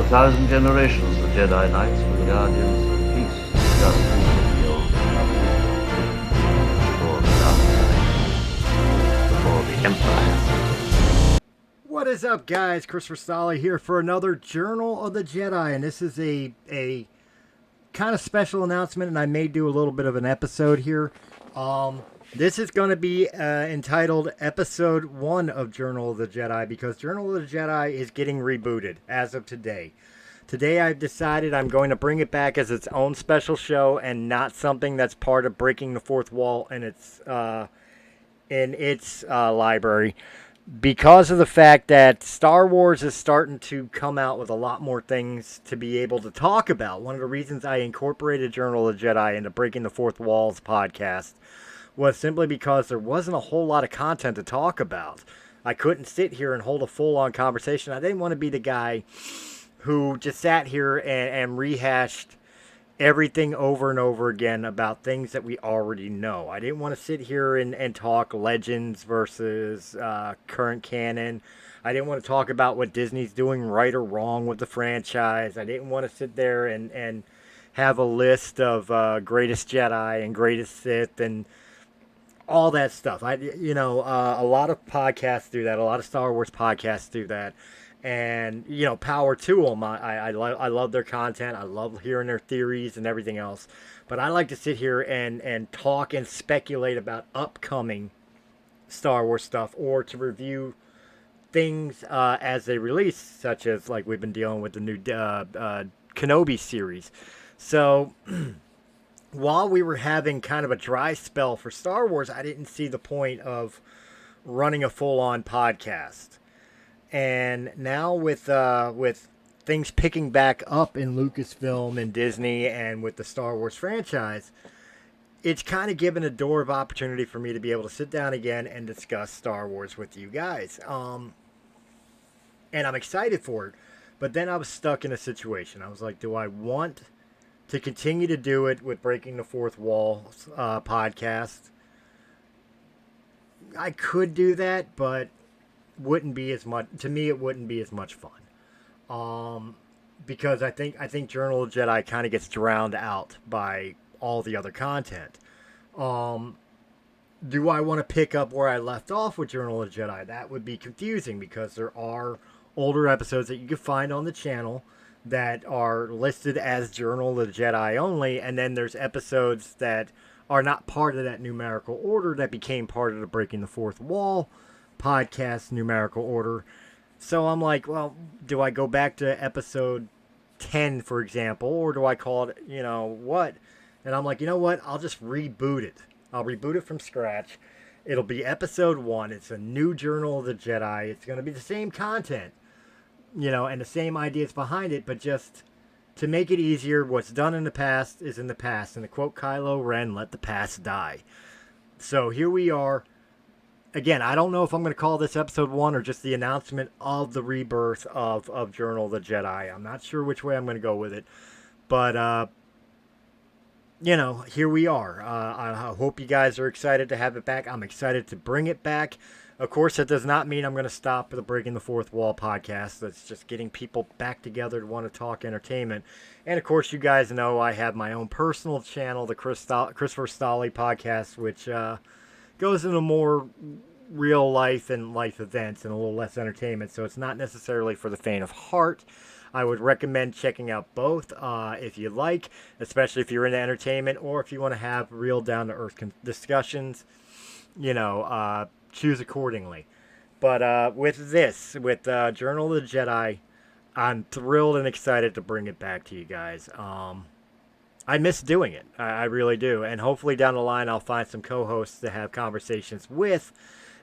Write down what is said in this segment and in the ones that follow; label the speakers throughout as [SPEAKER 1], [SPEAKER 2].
[SPEAKER 1] 1,000 generations, the Jedi Knights were the guardians of peace, justice, and the old before the dark side, before the Empire.
[SPEAKER 2] What is up, guys? Christopher Stolle here for another Journal of the Jedi, and this is a kind of special announcement, and I may do a little bit of an episode here. This is going to be entitled Episode 1 of Journal of the Jedi, because Journal of the Jedi is getting rebooted as of today. Today I've decided I'm going to bring it back as its own special show and not something that's part of breaking the fourth wall in its library, because of the fact that Star Wars is starting to come out with a lot more things to be able to talk about. One of the reasons I incorporated Journal of the Jedi into Breaking the Fourth Walls podcast was simply because there wasn't a whole lot of content to talk about. I couldn't sit here and hold a full-on conversation. I didn't want to be the guy who just sat here and rehashed everything over and over again about things that we already know. I didn't want to sit here and talk Legends versus current canon. I didn't want to talk about what Disney's doing right or wrong with the franchise. I didn't want to sit there and have a list of greatest Jedi and greatest Sith and all that stuff. A lot of podcasts do that. A lot of Star Wars podcasts do that. And, power to them. I love their content. I love hearing their theories and everything else. But I like to sit here and talk and speculate about upcoming Star Wars stuff, or to review things as they release, such as like we've been dealing with the new Kenobi series. So while we were having kind of a dry spell for Star Wars, I didn't see the point of running a full-on podcast. And now with things picking back up in Lucasfilm and Disney and with the Star Wars franchise, it's kind of given a door of opportunity for me to be able to sit down again and discuss Star Wars with you guys. And I'm excited for it. But then I was stuck in a situation. I was like, do I want to continue to do it with Breaking the Fourth Wall podcast? I could do that, but wouldn't be as much, to me it wouldn't be as much fun, because I think Journal of Jedi kind of gets drowned out by all the other content. Do I want to pick up where I left off with Journal of Jedi? That would be confusing, because there are older episodes that you can find on the channel that are listed as Journal of the Jedi only, and then there's episodes that are not part of that numerical order that became part of the Breaking the Fourth Wall podcast numerical order. So I'm like, well, do I go back to episode 10, for example, or do I call it, what? And I'm like, you know what? I'll just reboot it. I'll reboot it from scratch. It'll be episode 1. It's a new Journal of the Jedi. It's going to be the same content, and the same ideas behind it, but just to make it easier, what's done in the past is in the past. And to quote Kylo Ren, let the past die. So here we are. Again, I don't know if I'm going to call this episode 1 or just the announcement of the rebirth of Journal of the Jedi. I'm not sure which way I'm going to go with it. But, here we are. I hope you guys are excited to have it back. I'm excited to bring it back. Of course, that does not mean I'm going to stop the Breaking the Fourth Wall podcast. That's just getting people back together to want to talk entertainment. And, of course, you guys know I have my own personal channel, the Christopher Stolle podcast, which goes into more real life and life events and a little less entertainment, so it's not necessarily for the faint of heart. I would recommend checking out both if you like, especially if you're into entertainment, or if you want to have real down-to-earth discussions, choose accordingly. But with Journal of the Jedi, I'm thrilled and excited to bring it back to you guys. I miss doing it. I really do. And hopefully down the line I'll find some co-hosts to have conversations with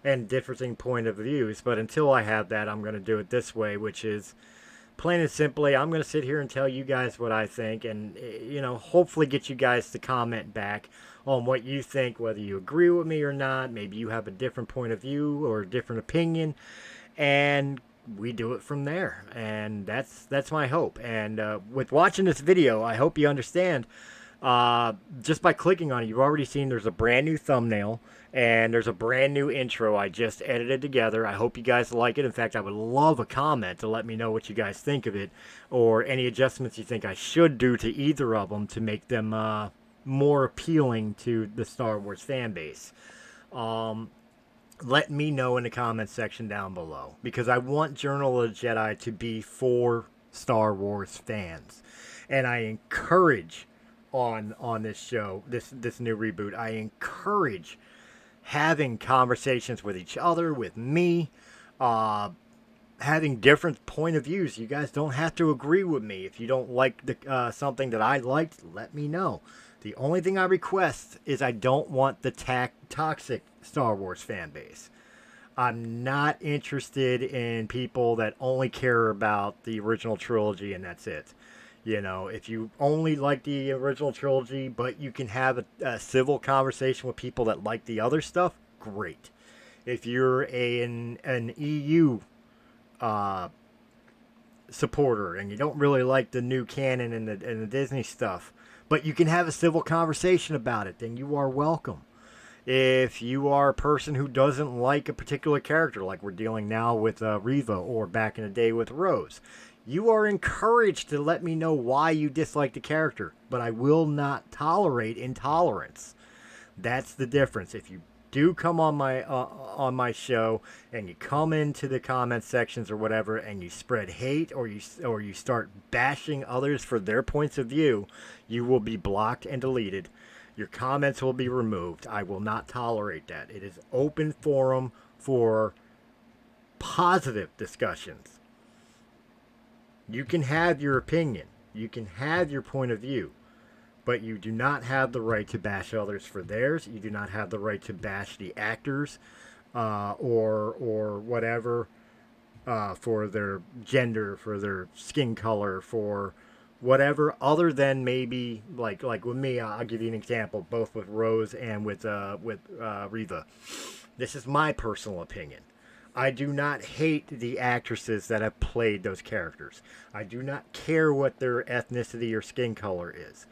[SPEAKER 2] and differing point of views. But until I have that, I'm going to do it this way, which is plain and simply, I'm going to sit here and tell you guys what I think, and, hopefully get you guys to comment back on what you think, whether you agree with me or not. Maybe you have a different point of view or a different opinion, and we do it from there. And that's my hope. And with watching this video, I hope you understand Just by clicking on it, you've already seen there's a brand new thumbnail and there's a brand new intro I just edited together. I hope you guys like it. In fact, I would love a comment to let me know what you guys think of it, or any adjustments you think I should do to either of them to make them more appealing to the Star Wars fan base. Let me know in the comments section down below, because I want Journal of the Jedi to be for Star Wars fans, and I encourage on this show, this new reboot, I encourage having conversations with each other, with me, having different point of views. You guys don't have to agree with me. If you don't like something that I liked, let me know. The only thing I request is I don't want the toxic Star Wars fan base. I'm not interested in people that only care about the original trilogy and that's it. You know, if you only like the original trilogy, but you can have a civil conversation with people that like the other stuff, great. If you're an EU supporter and you don't really like the new canon and the Disney stuff, but you can have a civil conversation about it, then you are welcome. If you are a person who doesn't like a particular character, like we're dealing now with Reva, or back in the day with Rose, you are encouraged to let me know why you dislike the character, but I will not tolerate intolerance. That's the difference. If you do come on my show and you come into the comment sections or whatever and you spread hate, or you start bashing others for their points of view, you will be blocked and deleted. Your comments will be removed. I will not tolerate that. It is open forum for positive discussions. You can have your opinion. You can have your point of view. But you do not have the right to bash others for theirs. You do not have the right to bash the actors or whatever for their gender, for their skin color, for whatever other than maybe like with me. I'll give you an example, both with Rose and with Reva. This is my personal opinion. I do not hate the actresses that have played those characters. I do not care what their ethnicity or skin color is.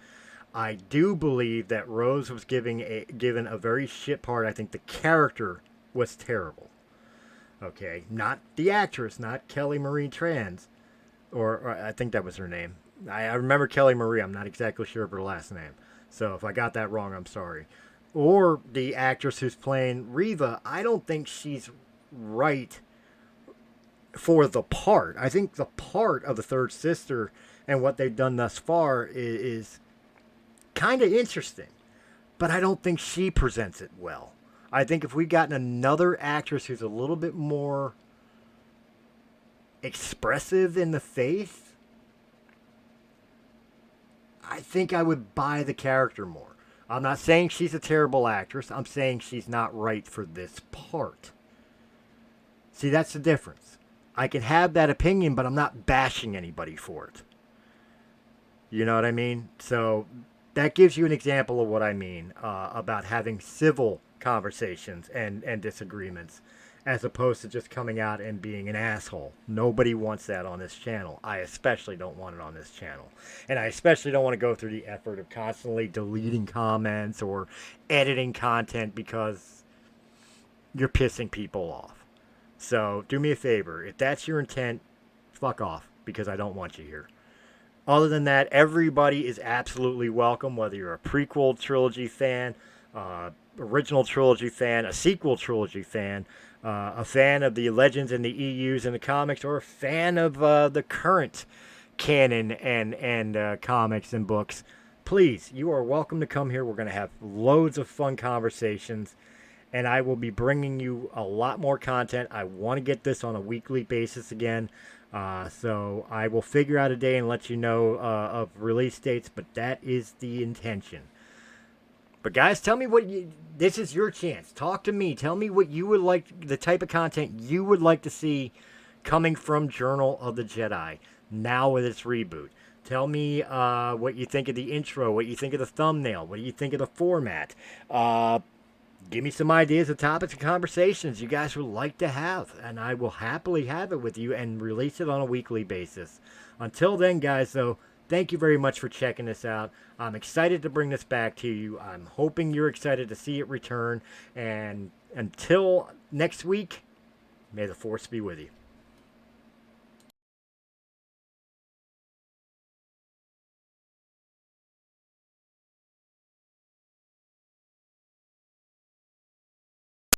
[SPEAKER 2] I do believe that Rose was given a very shit part. I think the character was terrible. Okay, not the actress, not Kelly Marie Tran, or I think that was her name. I remember Kelly Marie. I'm not exactly sure of her last name. So if I got that wrong, I'm sorry. Or the actress who's playing Reva, I don't think she's right for the part. I think the part of the third sister and what they've done thus far is kind of interesting, but I don't think she presents it well. I think if we gotten another actress who's a little bit more expressive in the face, I think I would buy the character more. I'm not saying she's a terrible actress. I'm saying she's not right for this part. See, that's the difference. I can have that opinion, but I'm not bashing anybody for it. You know what I mean? So that gives you an example of what I mean about having civil conversations and disagreements, as opposed to just coming out and being an asshole. Nobody wants that on this channel. I especially don't want it on this channel. And I especially don't want to go through the effort of constantly deleting comments or editing content because you're pissing people off. So do me a favor. If that's your intent, fuck off, because I don't want you here. Other than that, everybody is absolutely welcome, whether you're a prequel trilogy fan, original trilogy fan, a sequel trilogy fan, a fan of the Legends and the EUs and the comics, or a fan of the current canon and comics and books. Please, you are welcome to come here. We're going to have loads of fun conversations, and I will be bringing you a lot more content. I want to get this on a weekly basis again. So I will figure out a day and let you know of release dates, but that is the intention. But guys, tell me this is your chance. Talk to me. Tell me what you would like, the type of content you would like to see coming from Journal of the Jedi now with its reboot. Tell me what you think of the intro, what you think of the thumbnail, what do you think of the format. Give me some ideas of topics and conversations you guys would like to have, and I will happily have it with you and release it on a weekly basis. Until then, guys, though, thank you very much for checking this out. I'm excited to bring this back to you. I'm hoping you're excited to see it return. And until next week, may the Force be with you.